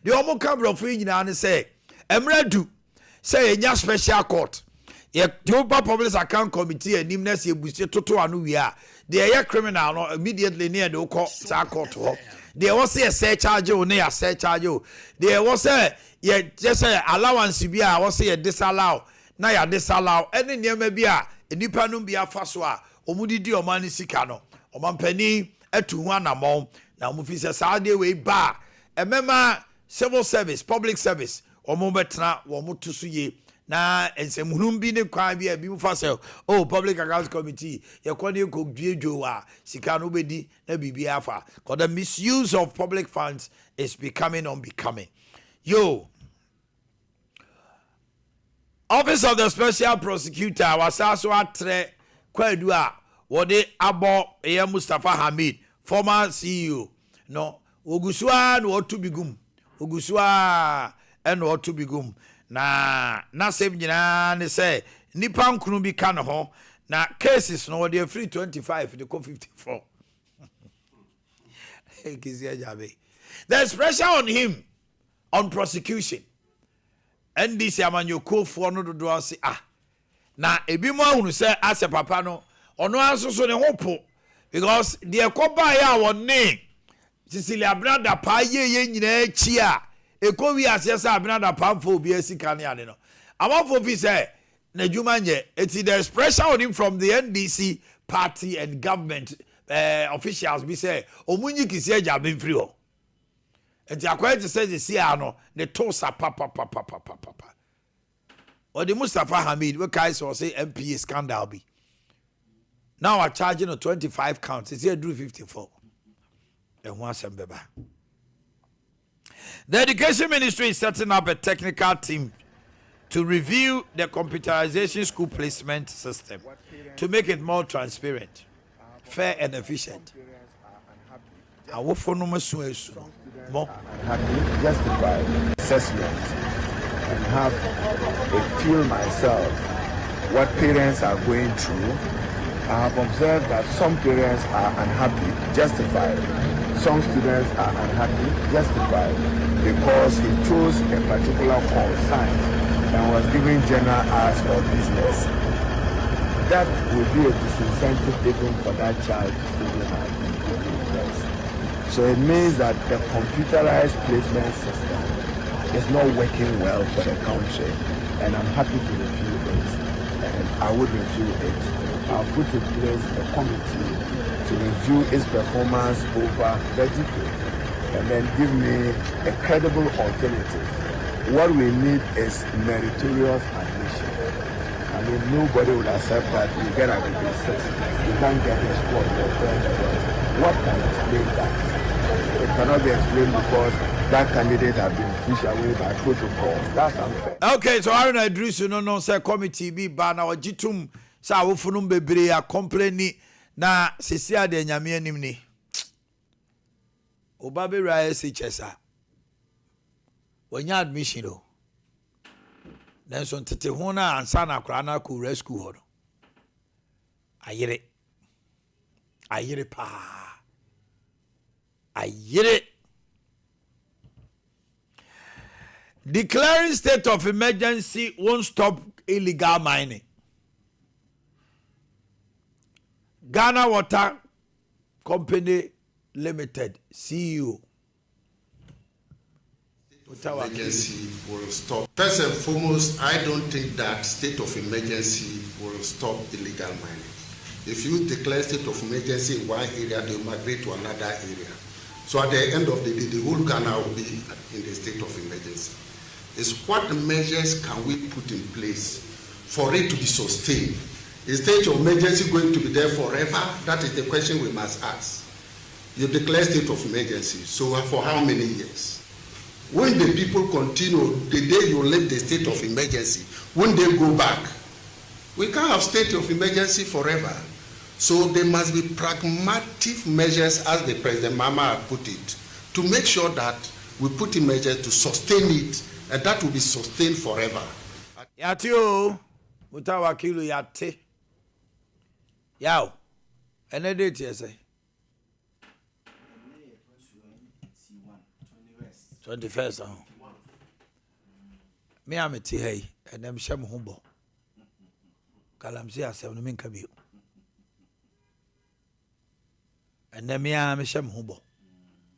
The omo camera for nyina ne say emradu say enya special court ye Jopa Public Account Committee animness ye busie toto anu wi a de ye criminal no immediately near the court court ho de was say search charge o ne ya search charge o de was say ye just say allowance bi a was say disallow na ya disallow any niam bi a nipa no bi afa so a omudidi omani sika no omampani atu ho anamon na omufi say saade we ba emema civil service public service omo betna wo moto so ye na ensemunum bi ne kwan bi mu fa say oh Public Accounts Committee ye kwani ko dwedwo a sika no bedi na bibi afa because the misuse of public funds is becoming unbecoming. Yo, Office of the Special Prosecutor was also atre kwadu a wode abo ye Mustafa Hamid, former CEO no ogusua no otu bigum ogusua eno otu bigum na sem nyina ne say nipa nkunu bi ka no ho na cases no wode free 25 de ko 54 there's pressure on him on prosecution and this amanyoko for no do say na ebi mo ahunu say ase papa no ono asoso ne hopo because the ekoba ya wonne Cecilia brother pa ye nyina chi a ekowi asesa brother pa mfo obi asika ne ade no amafo fi say na djuma nye eti there's pressure on him from the NDC party and government officials be say omunyi kisi eja ben free ho enti akwai to say the cia no the tosa papa or the Mustafa Hamid we kai so say MP scandal be now are charging 25 counts it's here do 54 and one sembeba. The Education Ministry is setting up a technical team to review the computerization school placement system to make it more transparent, fair and efficient. More justified assessment and have a feel myself what parents are going through. I have observed that some parents are unhappy, justified. Some students are unhappy, justified, because he chose a particular course, science, and was given general arts or business. That would be a disincentive even for that child to study hard. So it means that the computerized placement system is not working well for the country, and I'm happy to review it, and I would review it. I'll put in place a committee to review its performance over the decade and then give me a credible alternative. What we need is meritorious admission. I mean, nobody would accept that you get a degree 6, you can't get a score for first choice. What can explain that? It cannot be explained because that candidate has been pushed away by protocol. That's unfair. Okay, so I don't address you no say committee be bana or jitum sa wofunum bebre a complain na sesia de nyame anim ni obabe rise chesa wanya admission o then so tete ho na ansa na akra na ko rescue ho no ayire pa ayire. Declaring state of emergency won't stop illegal mining. Ghana Water Company Limited CEO. Emergency will stop. First and foremost, I don't think that state of emergency will stop illegal mining. If you declare state of emergency in one area, they migrate to another area. So at the end of the day, the whole Ghana will be in the state of emergency. It's what measures can we put in place for it to be sustained? Is state of emergency going to be there forever? That is the question we must ask. You declare state of emergency, so for how many years? When the people continue, the day you leave the state of emergency, when they go back, we can't have state of emergency forever. So there must be pragmatic measures, as the President Mama put it, to make sure that we put in measures to sustain it, and that will be sustained forever. Yatio, mutawakilu yate. Yaw, any date you say? 21st. Me am it hey, and them sham humbo. Galamsey asem no menka bio. And then me am sham humbo.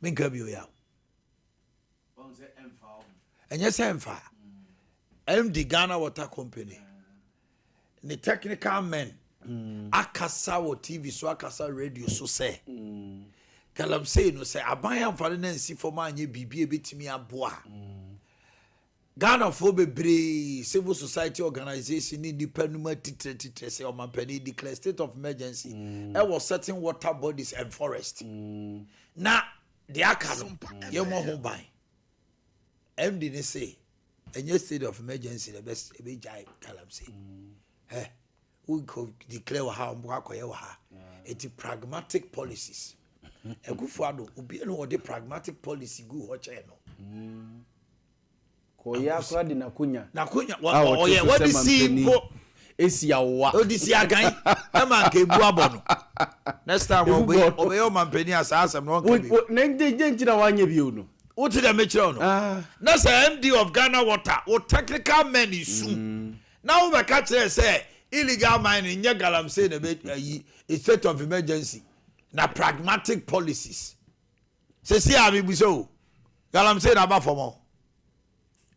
Menka bio ya. And yes, Emfa. MD Ghana Water Company. The technical men. Akasa wo TV so akasa radio so say. Galamsey no say aban amfare na nsi for ma anye bibie betimi aboa. Ghana for bebre civil society organization in the penuma titre say Omanhene declare state of emergency. There was certain water bodies and forest. Na the akano ye mo ho ban. MD ne say any state of emergency the best e be jai Galamsey. We could declare how mwakoye wa ha. It's pragmatic policies. E go for do obi no the pragmatic policy go ho che no. Koya kwa di nakunya oye what is see ko esi awa odisi agan e man ka ebu abono next time obe Omanhene asasem no kan bi na nje na wanye bi no what did I make you no na say MD of Ghana Water o technical men isu now we catch say illegal mining nye Galamsey na be a state of emergency na pragmatic policies say see am bi so Galamsey na ba for mo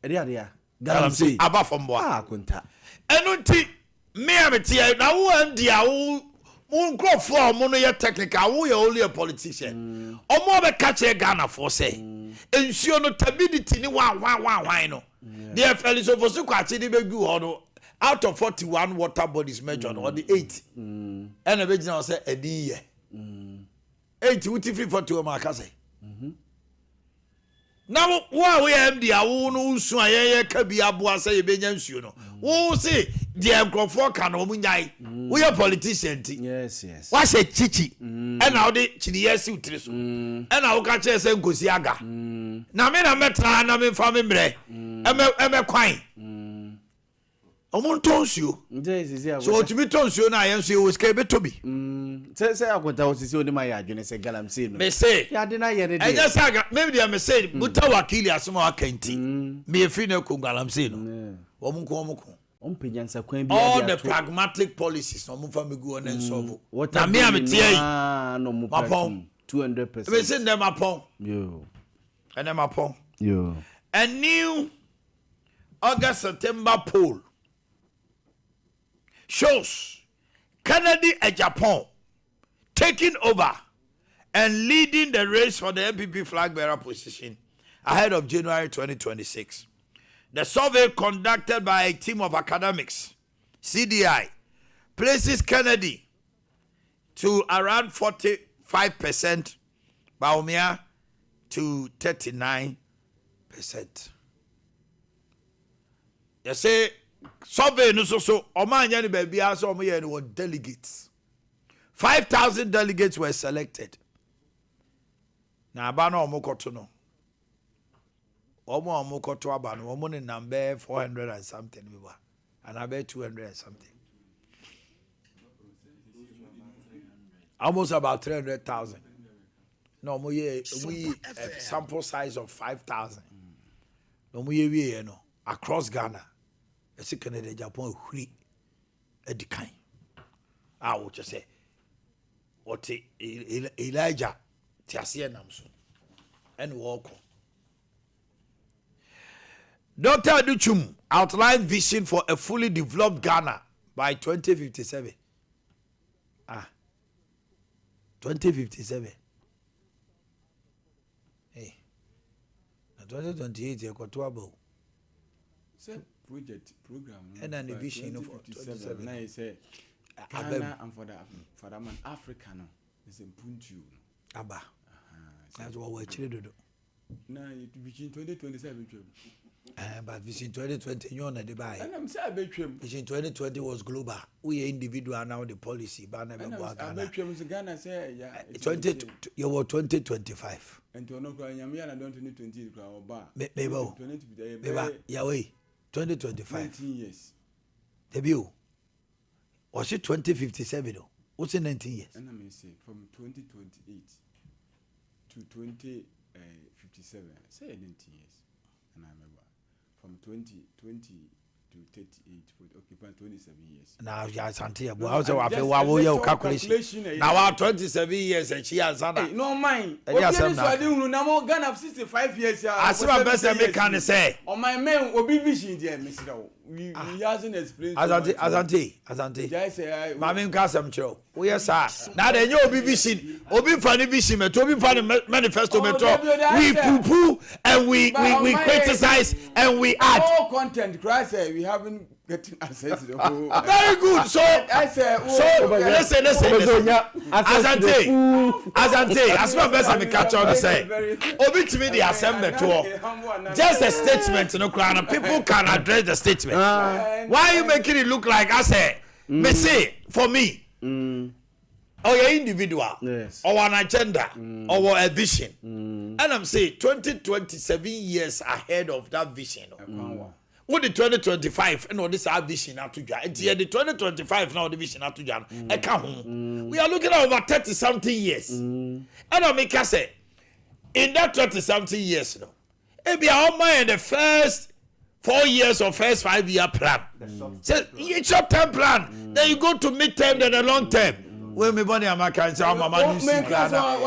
Ria Galamsey aba from boa kunta enu ti me ametie na wo MD a wo nkrofo mo no ye technical wo ye only a politician omo be catch Ghana for say ensuo no stability ni wan no the FL so for so kwachi ni begu ho no out of 41 water bodies measured or the 8 and a bit now say a year 8 wuti free for 2 ma ka say now why we MD a wo no nsu ayeye ka bi aboa say e benya nsuo no wo say the enkrofo ka no mu nyai we a politician ti yes wa say chichi and now the chiniye si utire so and now ka che say nkosi aga na me na metra na me fa me mre eme kwan omontonsio so to be tonsio na yenso we ska betobi say akwanta osisi oni ma ya adwene say Galamsey no me say ya de na ye ne de enya saga maybe dia me say buta wakili asoma akanti me efi na ko Galamsey no omko ompenyansa kwan bi all the pragmatic policies no mfa megu on ensolve na me amete yi no mo 200% me say them upon yo and them upon yo a new August September poll shows Canada and Japan taking over and leading the race for the MPP flag bearer position ahead of January 2026. The survey conducted by a team of academics, CDI, places Kennedy to around 45%, Baumia to 39%. You say, survey no so Omanhene baby aso omoye no delegates 5,000 delegates were selected na aba na omokoto no omokoto aba no omo ne number 400 and something biwa and about 200 and something almost about 300,000 no we sample size of 5,000 no we no across Ghana. Esi Canada Japan huri edikan a wo che say what Elijah tiase namso and walk Dr. Aduchum outlined vision for a fully developed Ghana by 2057 2057 hey na 2028 e kwato abo project program and an vision of 27 now you say Ghana and for the man Africa no is impuntu aba that's what we're chile do now vision 2027 but vision 2020 you on the buy and I'm say vision 2020 was global we individual now the policy but never Ghana say yeah 20 you were 2025 and to no cry nyame na don 2020 cry oba beba yeah we 2025 19 years debut was it 2057 though what's in 19 years and I may say from 2028 to 2057 57. Say 18 years. And I remember from 20 to 38, 40, okay, 27 years. Now, yes, Auntie, I was a calculation. Now, 27 years and she has an. No, mine. Yes, I'm Ghana 65 years. I see my best I can say. On my man will be vision, dear Mr. We hasn't explained. Asante. Mammy Cassam Cho. Oh, yes, sir. Now they know be vision, Obi Fanny Vision, Toby Fanny Manifesto Metro. We poo poo and we criticize and we add. All content, Christ, we haven't getting access to the whole. Very good. So I said, listen. Asante, as my best I catch on to say. Obi to me the assembly to just a statement, no crown. People can address the statement. Why are you making it look like I say? Me say for me. Or your individual, yes, or an agenda, or a vision, and I'm saying 2027 years ahead of that vision. What the 2025 and all this our vision out to Jan. And the 2025 now the vision out to Jan. We are looking at over 30 something years. And I make us say in that 30 something years, no, it be our mind the first 4 years or first 5 year plan. So it's short term plan. Then you go to mid term, then a long term. When me money am can say mama you see Ghana.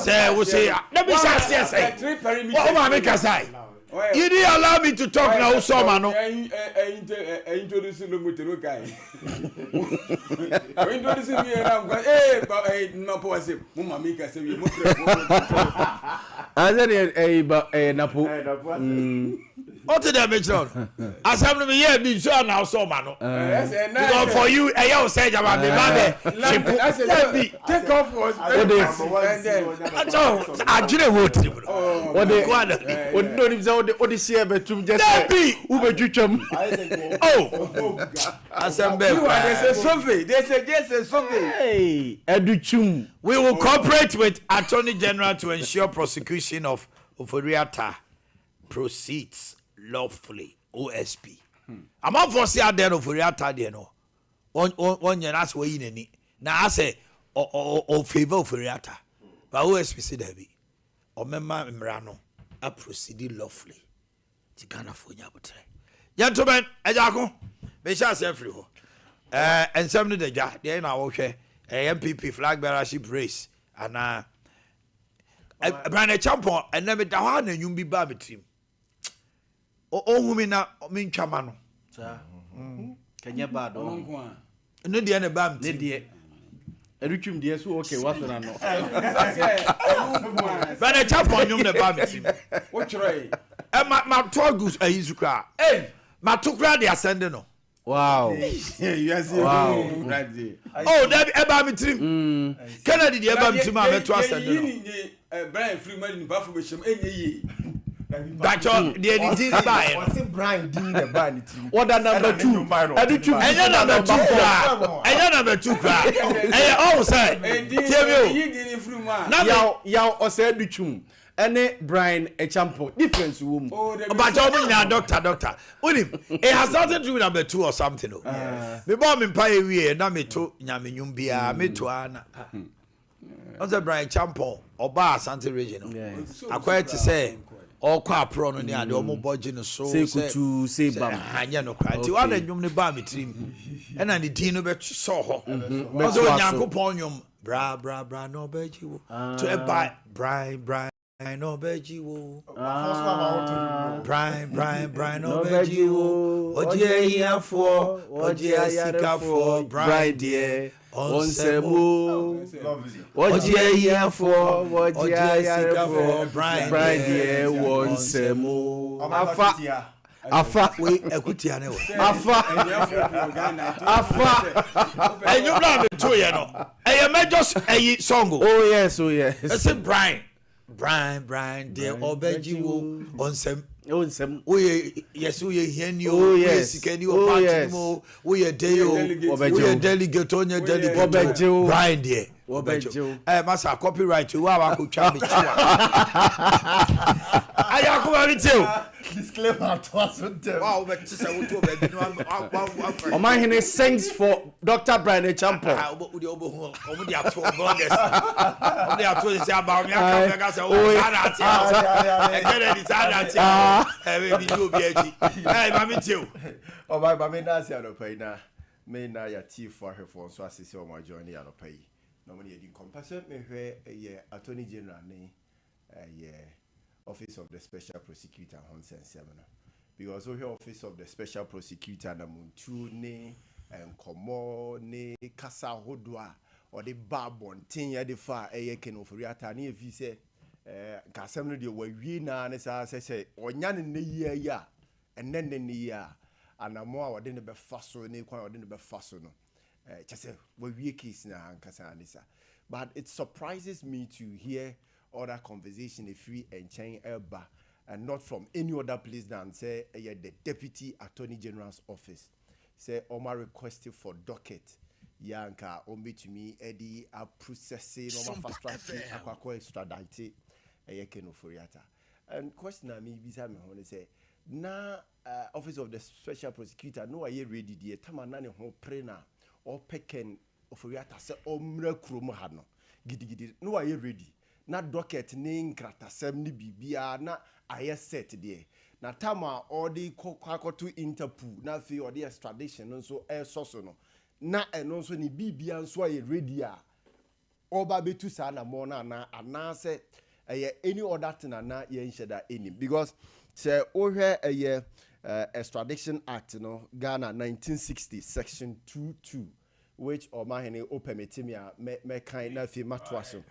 Say we say let me say what am make say? You didn't allow me to talk now, Sompa. No. Introducing me to look guy. Introducing me and I'm going, hey, but hey, no posse, Mama Mika say we must. I said, but Napo. What did I mention? As I'm here, be sure now, Sompa. Because for you, I say about the man. Take off was. That's all. I didn't vote. What they Odyssey betum just oh Assembly. There's a something. Hey, Educhum. We will cooperate with Attorney General to ensure prosecution of Oforiatta proceeds lawfully. OSP. I'm not for see out there Oforiatta there no. One year that's where you need. Now I say or favor Oforiatta. But OSP say there be. Or member Mrano. A proceeding lawfully. Tigana for Yabutre. Gentlemen, Ejako, they shall say free. And some of the jar, they are okay. A MPP flag bearership race. And Brand Champion, and never down and you be Baby team. Oh, women are mean Chamano. Can you bad? No, the end of Bam, Richum dear, so okay, what's what I know. But a champion, you the Baby team. What try? And my togus a Izuka. Hey, my two grad they are sending. Wow. Yes, wow. Oh, that Baby team. Kennedy, the Baby team, I'm at twice sending. Brian Freeman in Buffalo. That's all the editing by. I think Brian did the band team. What that number 2? And your number 2 cry. And your number 2 cry. And you all say, Yaw or said Duchum. And Brian a champion. Difference woman. But you're now, doctor. With him, it has nothing to do with number 2 or something. The bomb in Pioneer, and I'm to Yaminumbia, me to Anna. Other Brian Champion or Bar Santa Regional. I quite to say. All quite prone on the other budget so say to say bam hanya no cry ti wa na nwum ne ba metrim e na ne din no be so ho so Yakobon nwum bra no beji wo to e buy Brian no beji wo Brian no beji wo oje hiafo oje asikafo Brian dear Onsemo oje here for Brian dear Onsemo afa we ekutia ne wo afa and you blame me too you know and you just a song oh yes I said Brian dear Obeji wo Onsem we yes we here ni o yes can you party mo we dey o we delegate on your delegate Brian dear Obeji massa copyright we wa ko twa me chiwa aya ko ba mi tell Disclaimer to us. Wow, but to say what to be no Omanhene sings for Dr. Brian Echampo. Omudi ato bloggers. Omudi ato say about me aka say oh sada tia. Egere di sada tia. Bi do bi aji. Mami tio. Oh my mama na say anopai na. Me na ya tea for her for so asese o ma join ya anopai. No money di compassion me hwe Attorney General ni Office of the Special Prosecutor Honsen 7 because we Office of the Special Prosecutor na muntu ne enkomo ne kasa hodwa or the babon tin ya de fa ken ofuriata na efi se kasem no de wawie na ne sa se onya ne yie ya enen ne ya anamo a wode ne be faso ne kwan wode ne be faso no chese wawie case na hankasa anisa. But it surprises me to hear other conversation if we and chain elba and not from any other place than say the Deputy Attorney General's office. Say Oma requested for docket. Yanka ombe to me Eddie a processing Oma fast track akwa extradite ken oforiata. And question na me bisa me ho say na Office of the Special Prosecutor no aye ready die tamana ne ho pre na or peken oforiata se omra krom ha no gidigidi no aye ready na docket ne nkratasem ni bibia na aye set there na tama all the kwakoto interpol na fi all the extradition nso so no na eno nso ni bibia nso aye ready a oba betu sa na mo na anase any other thing na ye nsheda any because say ohwe extradition act no Ghana 1960 section 22 which Omanhene permittimia me kind na fi matwaso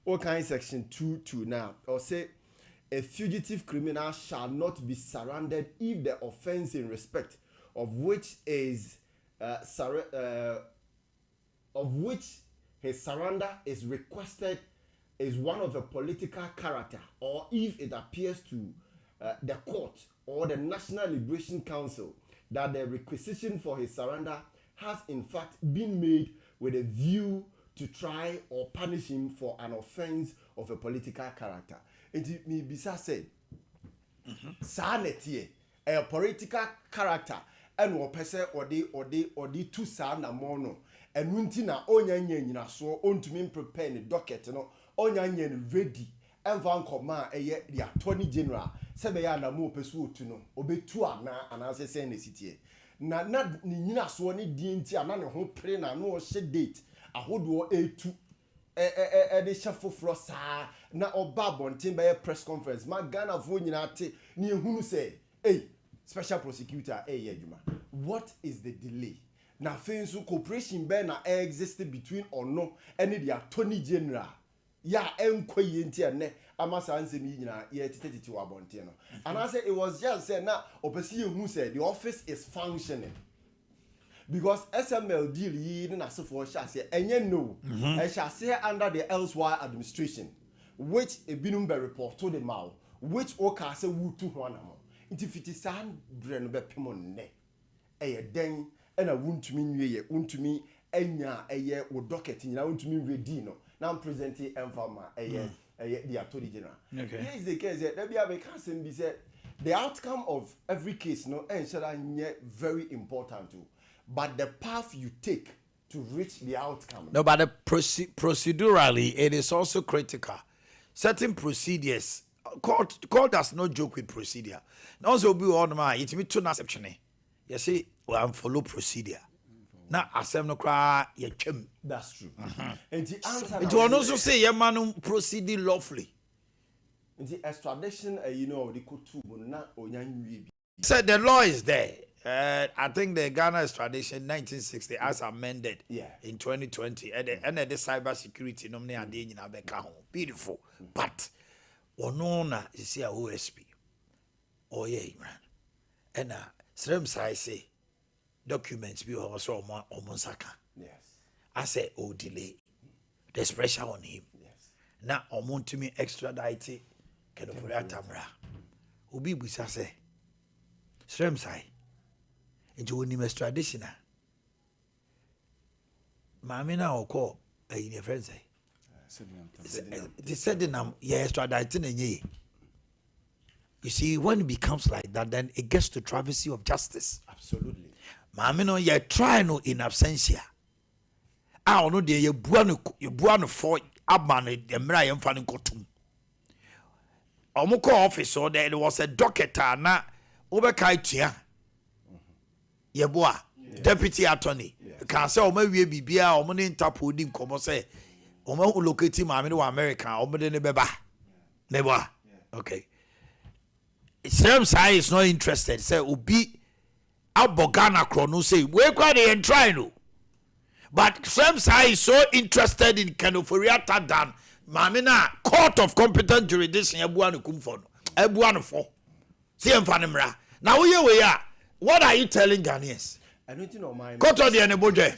o kind section 22 now or say a fugitive criminal shall not be surrounded if the offense in respect of which is of which his surrender is requested is one of a political character or if it appears to the court or the National Liberation Council that the requisition for his surrender has in fact been made with a view to try or punish him for an offense of a political character. It may be said, sanity, a political character, and what person or the two sana mono, and wintina onyan so on to me prepare the docket, no onyan ready, and van command the Attorney General, Sebeya na mo pesu to no, obetua na and as I say in the city. Na nina so ni dinti ana ne ho pre na no she date ahodo etu de shafo frosa na oba bonten be press conference ma Ghana vo nyina te ni ehunu say special prosecutor adwuma what is the delay na fensu cooperation be na exist between ono and the Attorney General ya enkoye nti ene amasa ansem nyina ye tetete wa bonten no and I say it was just say na opesi ehunu say the office is functioning because SML deal yi na asefo sha say enye no e sha say under the elsewhere administration which e binum be report to the maw which o ka say wutu ho na mo nti fiti san bre no be pemo ne e den e na wuntumi nwie ye wuntumi enya eye wo docket nyina wuntumi ready no now presenting informa the Attorney General. Okay. Here is the case that we have a case be said the outcome of every case no very important too. But the path you take to reach the outcome. No, but the procedurally it is also critical. Certain procedures court does not joke with procedure. Now also be on my it me to exception. You see, well, follow procedure. Now asem no cry ye twem. That's true. And the answer it will also say your man proceeding lawfully. The extradition the kutu na onyanwi. Said the law is there. I think the Ghana extradition 1960 as amended in 2020 and the cyber security nominee and in Abeka beautiful. But onona is here OSP. Oh yeah, man. And Srems I say documents be also on Saka. Yes. I say delay. There's pressure on him. Yes. Now want to me extradite can of Tamra. Ubi busa say Srems I into him extradition. Mamina or call a in your friends say. They said them extraditing and ye. You see, when it becomes like that, then it gets to travesty of justice. Absolutely. Maame no ye try no in absentia. I no de ye bua no for abman the mra ye mfa no kotum. Omo office so there was a doctor na obekai tua. Ye boa deputy attorney. Can say omo wie bibia omo ne interpol di nkomo say omo locate maame no America omo de ne beba. Ne boa. Okay. Same side is not interested. Say obi abogana chrono say we quite and try no. But same side is so interested in Kanoforiata than Mamina court of competent jurisdiction ebuanu kumfo no. Ebuanu for. See emfanemra. Now we are. What are you telling Ghanaians? I don't know my Court of the Aneboje.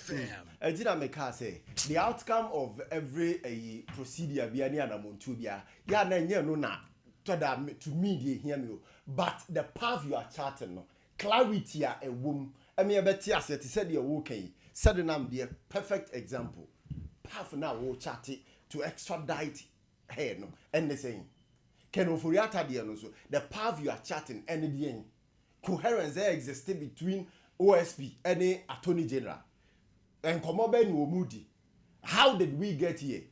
I did make her say the outcome of every procedure be any anamontubia. Ya na nye no na to me they hear me. But the path you are charting no clarity a womb. I mean beti as it said you okay. Said nam be a perfect example. Path now wo chart to extradite here no and the saying. Kenoforiata dia no so the path you are charting and the end. Coherence there existed between OSP and the Attorney General. And Komobe no Moody. How did we get here?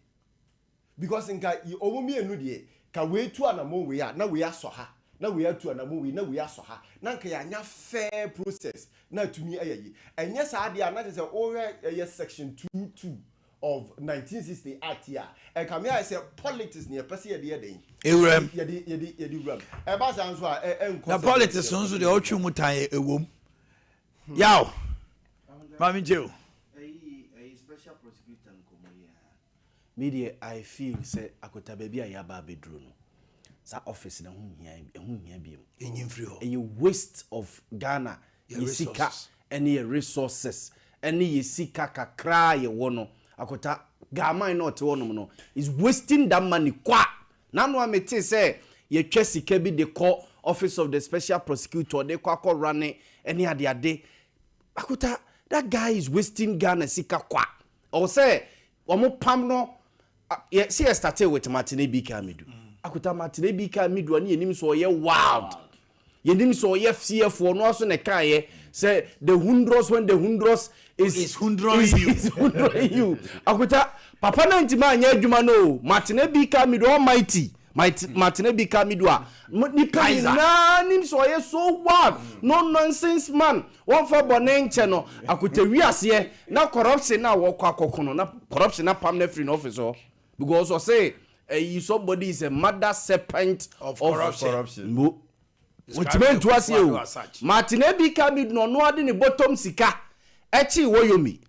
Because in Omumi and Nudi, can wait to an among we are now we are so ha. Now we are to an among we know we are so ha. Now can ya fair process. Now to me, and yes, I did not say over section 2.2 of 1960 Act here. And come here, I say politics near Persia the day. The politics also the Ochu Mutai a womb. Yaw, Mammy Joe. A special prosecutor in Komoya. Media, I feel say Akota baby a yaba bedroom. Sa office na hunya bi. In free home. A waste of Ghana, Yesika, any resources, any Yesika kakra ye wono. Akota Gama not one no is wasting that money kwa. Now I may say ye chesi kebi the call office of the special prosecutor they kwa running any other day. Akota that guy is wasting Ghana sika kwa. Or say omo pam no see I started with Martine Bika Midu. Akota Martine Bika Midu ani enim so ye wild. Ye nim so ye CF no so ne kai say the hundreds when the hundreds is hundred you. Akota papa na ntima anya adwuma no Martine Bika Midu almighty. Martine Bika Midu a nipa na nim so ye so wild no nonsense man one for bonenche no akota wiase na corruption na wo kwa kokono na corruption na pam na free no office because I say somebody is a mother serpent of corruption. No. Which meant to us you. Martine Bika Midu no ade ne bottom sika. Echi woyomi.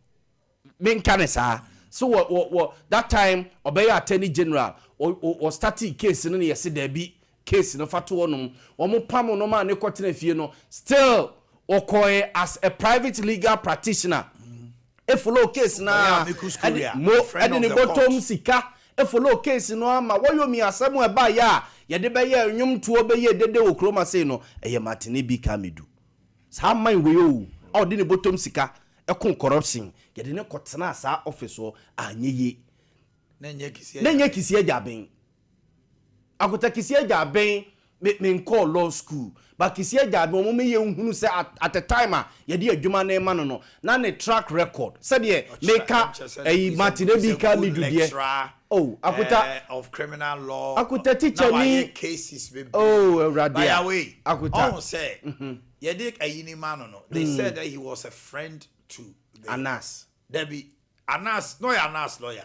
Men kanesa. So what that time obey attorney general or starting case no yesi there be case no fatu onum. Omo pam no ma ne kotena fie no still okoye as a private legal practitioner. E follow case na mo ade ne bottom sika. E follow case no ama woyomi asemu e ba ya ye de be ye nwum tuo be ye dede okroma say no eye Martine Bika Midu. Sa man we o o de ne bottom sika e kon corruption ye de ne kotena sa office o anyeye na nye kisia jaben akota kisia jaben me call law school but kisia jaben mo me ye hunu say at the time ye de adwuma na ma no na ne track record say de meka Martine Bika Midu de oh akota of criminal law akota teacher ni cases baby. Oh radia by the way akota on say ye de ayini man no they said that he was a friend to Anas Debbie Anas no Anas lawyer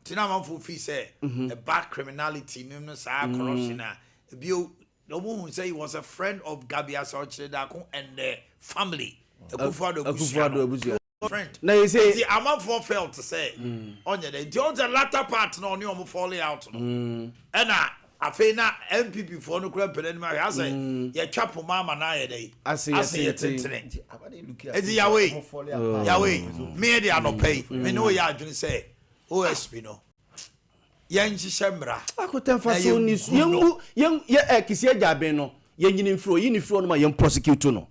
tina man for fee say a bad criminality no say corruption bio no one say he was a friend of Gabia Sochedako and the family Akufo friend now you say the amount for felt to say on the latter part no only falling out and afei na MPP for no kura pele ma ya say ye twapo mama na ye dey ase ye tentene edi yawe me dey anopay me no ya adwene say OSP no ye nhihye akota fa so ni ye kisi ajaben no ye nyini mfro yi ni fro no ma ye prosecute no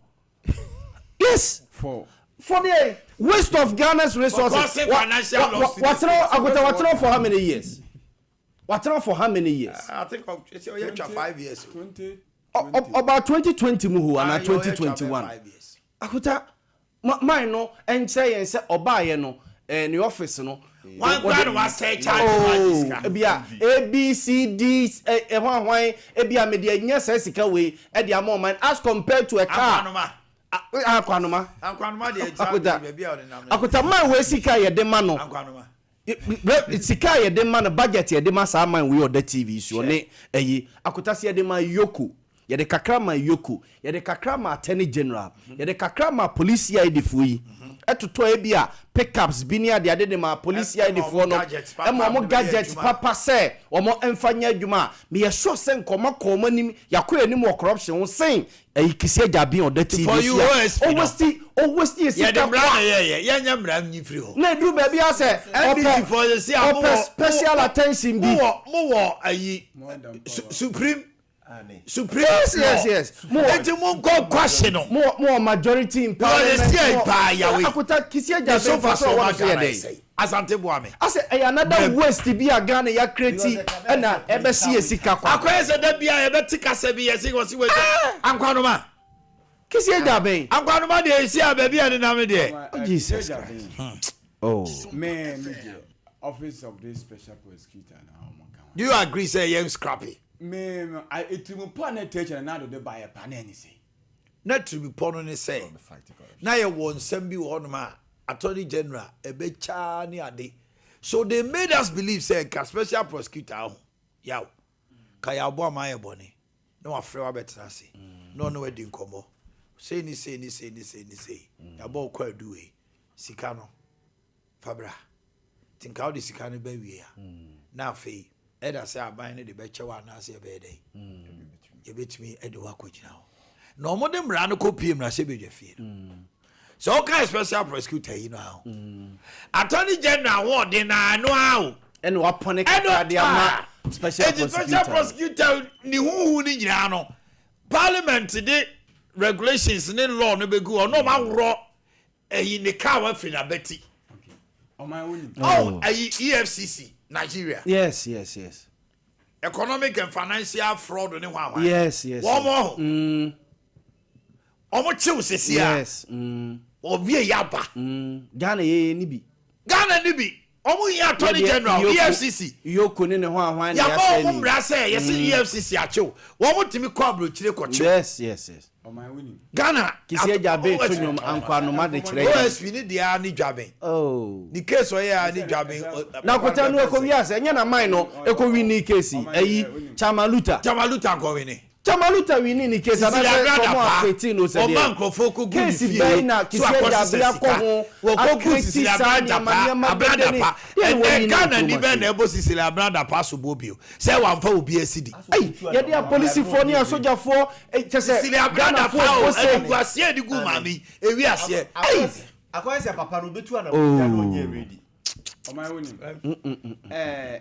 yes for the waste of Ghana's resources what for how many years? What for how many years? I think it's 5 years. about 2020 mu and 2021 akota mine no enche yen se obaye no ni office no one grand was say charge bia ABCD hwan bia me de nya sa sika we e de am man as compared to a car akwanoma de exactly bia o de nam akota man we sika ye de ma no akwanoma sika ye de ma no budget ye de ma sa man we o da TV so ne eyi akota se ye de ma yoku ye de kakra ma yoku ye de kakra ma attorney general ye de kakra ma police ya de fuyi etoto e bia pickups bi ni ade de ma police ya de fo no e mo gadget papa se o mo emfanya adwuma me ye sure se nkoma nim yakoya nim corruption wo sen eyi kisi aja bi on the TV for you always is ye de bra ye nya mra nyi free ho na do baby ase and for the see special attention bi mo ayi supreme yes eti mo go question no more majority in parliament akota kisi aja so far so what say asante boame ase another waste bi aga na ya create na ebe si esika kwa akoye se da bia ebe tikasa bi yesi go si we ankwano kisi aja ben ankwano ma de esi ababi ane na me de Jesus me office of this special prosecutor now. Do you agree say you scrappy me it will put an attention now to buy a pan any say not to be porn ni say na ye won sem bi wo no ma attorney general ebe cha ni ade so they made us believe say ka special prosecutor yaw ka ya bo ma ye boni na wa frɛ wa betra say no we di nkomo say ni ya bo kwa aduwe sika no fabra tinka o di sika no ba wie ya na afei eda say aban ne de be chewa na ase be dey ye betimi ede wa kogina ho na omode mra no kopiem na se be dwafie so okay special prosecutor you know attorney general ward na no awo and wa pone ka de ama special prosecutor ni huhu ni nyina no parliament de regulations ni law no be go no ma wro eyi ne ka wa fina beti EFCC Nigeria. Yes. Economic and financial fraud ni wa. Yes. One more. Omo chill sisi ya. Yes. Obi e yaba. Ghana ye ni bi. Omo ye attorney general EFCC. Yoko ne hwan na ya say. Ya mo mra say yes EFCC acho. Wo mo timi kwa brochire kocho. Yes. Ghana kisi eja be tonyo ankwa ma de kire. OSP ni dia ni dwaben. Ni case oye ya ni dwaben. Na kwota no ekowi ase nya na mine no ekowi ni case eyi Chamaluta ko we ni. Chamaluta wini ni case na say komo afeti no say. O man krofo ko gu ni fie. Case na kisi eja be akọ wo ko gu sisi abrada pa. E Ghana ni be na ebo sisi abrada pa so bobio. Say wan fa obi asidi. Ye dey police for ni soldier for say Ghana pa o egu ase di gu mami ewi ase. Akoye say papa no betu ana no nye ready.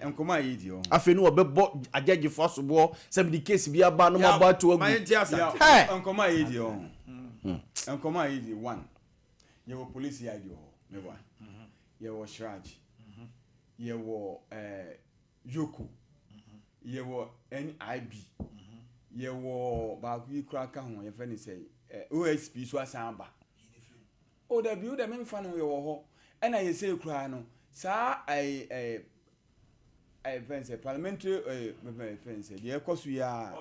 Enkoma yidi o afenu obebo ajeje fosobo se bi case bi aba no maba to agu enkoma yidi o enkoma yidi one ye wo police yidi o meba ye wo shraj ye wo yoku ye wo NIB ye wo ba ku kura ka ho ye fani say OSP so asamba o da bi o da me mfa no ye wo ho ena ye say kura no sa I fancy parliamentary fancy the ekosu ya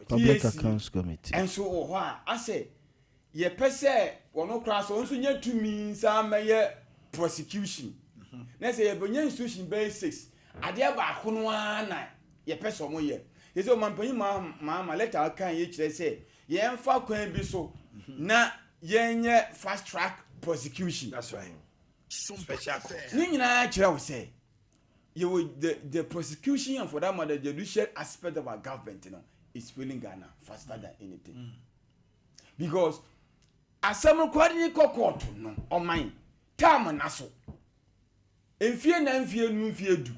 public accounts committee and so I say ye pese wono kra so nso nya tumi sa meye prosecution na say ye bonya institution basics ade ba ko no ana ye pese omo ye ye say o mampanyi ma letter kan ye kire say ye mfa kwan bi so na ye nye fast track prosecution. That's right. Special court. Say you the prosecution and for that matter the judicial aspect of our government is failing Ghana faster than anything. Because as some quality court no on mine time na so enfie na enfie nu enfie du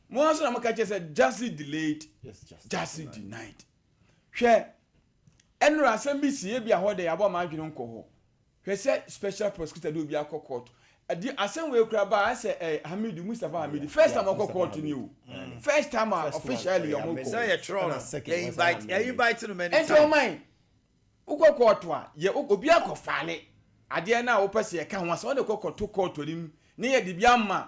mo so na maka say justly delayed justly denied hwe enra assembly sie bia ho de abo ma adwene nko ho hwe say special prosecutor do bia court adi asem we kura ba say Hamidu Mustafa Hamidu first time I court to you first time officially you go say you try you invite no many times ento man uko court a ye obi akofale ade na wo pese ye ka ho so de kokoto court nim ne ye de bia ma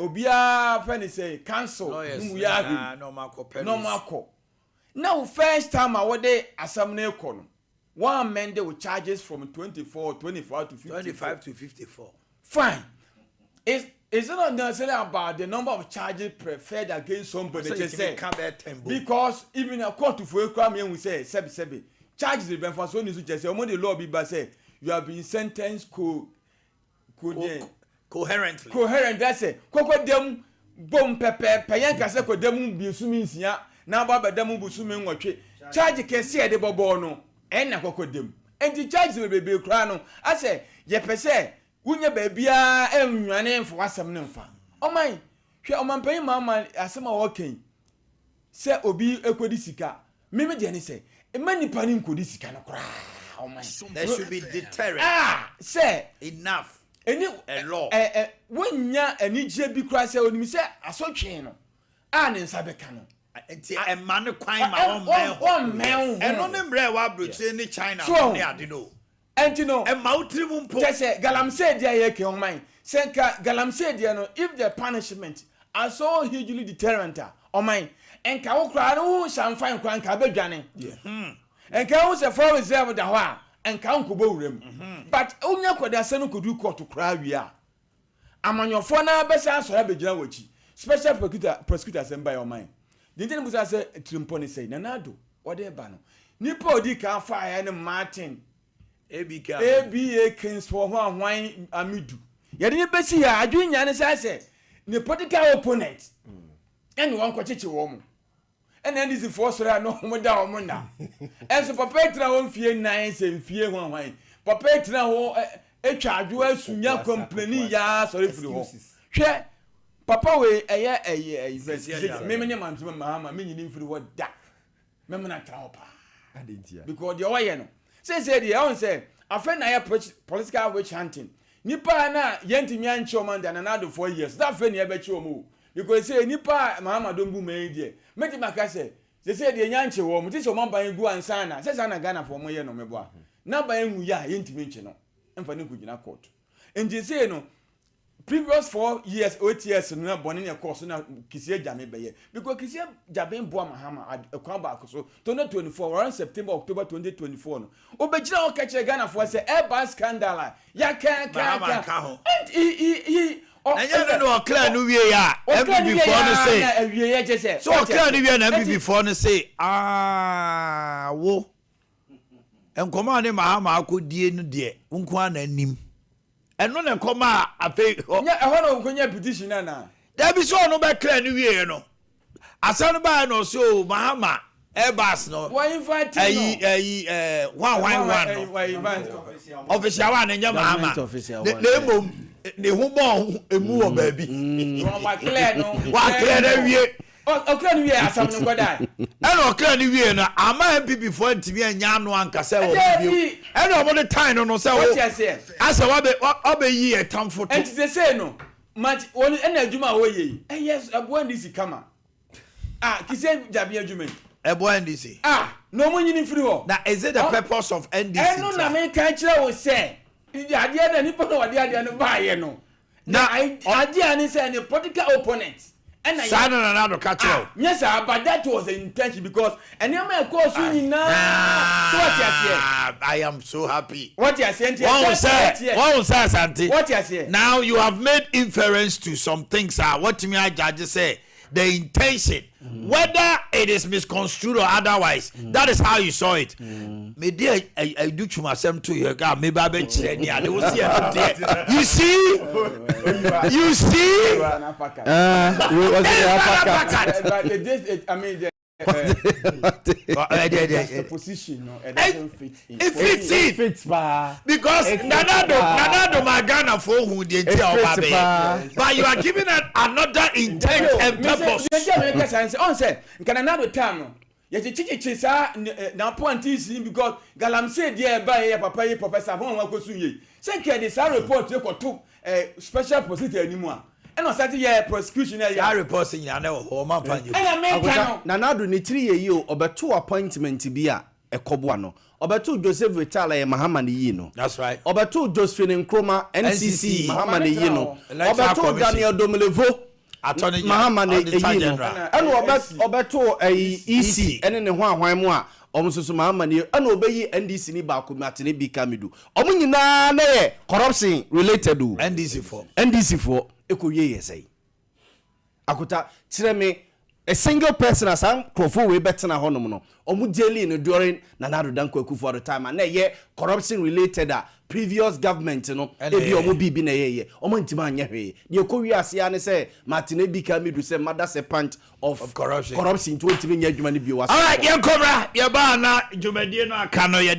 obi a fa ni say cancel mu ya no mako now first time I wode asam na ekọ no one man they will charges from 24 25 to 54 25 to 54 fine is it not necessarily about the number of charges preferred against somebody to say because even a court for a crime we say sebi charges the ben for so need to just say the law be by say you have been sentenced coherent that's it koko dem bom pepe peyan ka say ko dem bi sumi nsia na ba dem bu sumi nwotwe charge ke say de bobo no na koko dem enti charges we be kra no I say ye pese wunya baabia enwane mfo asem ne mfa oman hwe omanpan mama asem a woken se obi ekodi sika meme de ne se emani pani nkodi sika no kra oman there should be deterrent say enough any a law wonya anije bi kra se onimi se asotwe no ne nsa beka no enti emane kwan ma on men eno ne mre wa broche ni China ne ade no enti no e mautri mpo say galamsey dia ye ke on mind senka galamsey dia no if the punishment are so hugely deterrent on mind enka wo kra no shamfan kran ka badwane enka wo se for reserve da ho a enka nkobo wurem but onya kwada se no kodu court kra wi a amanyofo na besa asora begina wachi special prosecutor sem by on mind dinten busa se trimponi say nanado wode ba no nipa odi ka fa ya ne Martin ABA Kings for Hwan Amidu. Yadi besi ya adwenya ne say ne political opponent. And one kwachichi wo mu. And then this for so no mo da wo na. And so papa tra wo fie 9 se fie hwan. Papa tra wo etwa adwo asunya complain ya sorry firi ho. Hwe papa we eye me me man ma me nyini firi wo da. Me me na tra ho pa. Because the way no say the on say a friend na political witch hunting nipa na yentimi ancho man than another 4 years that friend e be chi omo because say nipa Muhammad Ombu man die meti maka say the nyanche wo mo ti so man ban gu ansa na say na Ghana for mo ye no mebo a na ban hu ya yentimi nche no emfa ne kugina court and they say no previous 4 years 8 years no boni ne course na kisia jame beye because kisia jabe mbo mahama akwa ba akoso 2024 around September October 2024 no obejira o kache Ghana for say air scandal ya kan and he and no clear no wie ya MB before no say so clear no wie na MB before no say wo enkomo ne mahama akodie no de nko ana nim eno ne koma ape nya eho no nkonya petition na there be so no be clear ni wie no asanu ba no so mahama Airbus no why invite no one official one nya mahama le mom ne hu bon emu o ba bi wa clear no wa clear na wie okra ni wie asam no godai eno okra ni wie no ama MPP before ntimi anya anu ankasa wo bi eno omo the time no say wo asa wa be yi e tamfo to and they say no match woni ena adwuma wo yi yes abo ndisi kama kise jabi adwuma ebo NDC no mo nyini free ho na is it the purpose of NDC eno na me kan kire wo say ade na nipa no wade ade no ba ye no na ade ani say the political opponent and I catch you. Yes, but that was the intention because and you may cause you now. I am so happy. What you saying? What you saying? Now you have made inference to some things. What me I judge say the intention, whether it is misconstrued or otherwise. That is how you saw it. Maybe I do to myself to your guy. Maybe I bet you You see. I mean. The position, no, it doesn't fit. It fits, because Nanado Magana for who they tell but you are giving it another intent and purpose. On say, can another time ye chichichi sa na point is because galamsey there by papa ye professor won wa kosu ye say ke the sa report ye to special prosecutor animu a e no start ye prosecution ya that report yin na o man fan you na nado ni 3 ye yi o obeto appointment bi a ekoboa no obeto Joseph Vitala ye Mahamani yi no that's right obeto Josephine Nkrumah NCC Mahamani yi no obeto Daniel Domelevo attorney Mahamani yi no eno obeto EC ene ne ho ahwan mu a omususu Mahamani eno obeyi NDC ni ba ko matene bi kamidu omu nyina na ye corruption related NDC for ekoye yesai akota kireme a single person as an crofo we better na honom no omu jeli no during Nana Danko Akufo the time and ye corruption related previous government no e bi omu bibi na ye omu ntima anya hwe ye ko wi ase ane say Martin Ebika midu say mother serpent of corruption to ntimi nya adwuma ne bi was all right ye kobra ye ba na dwumadie no aka no ye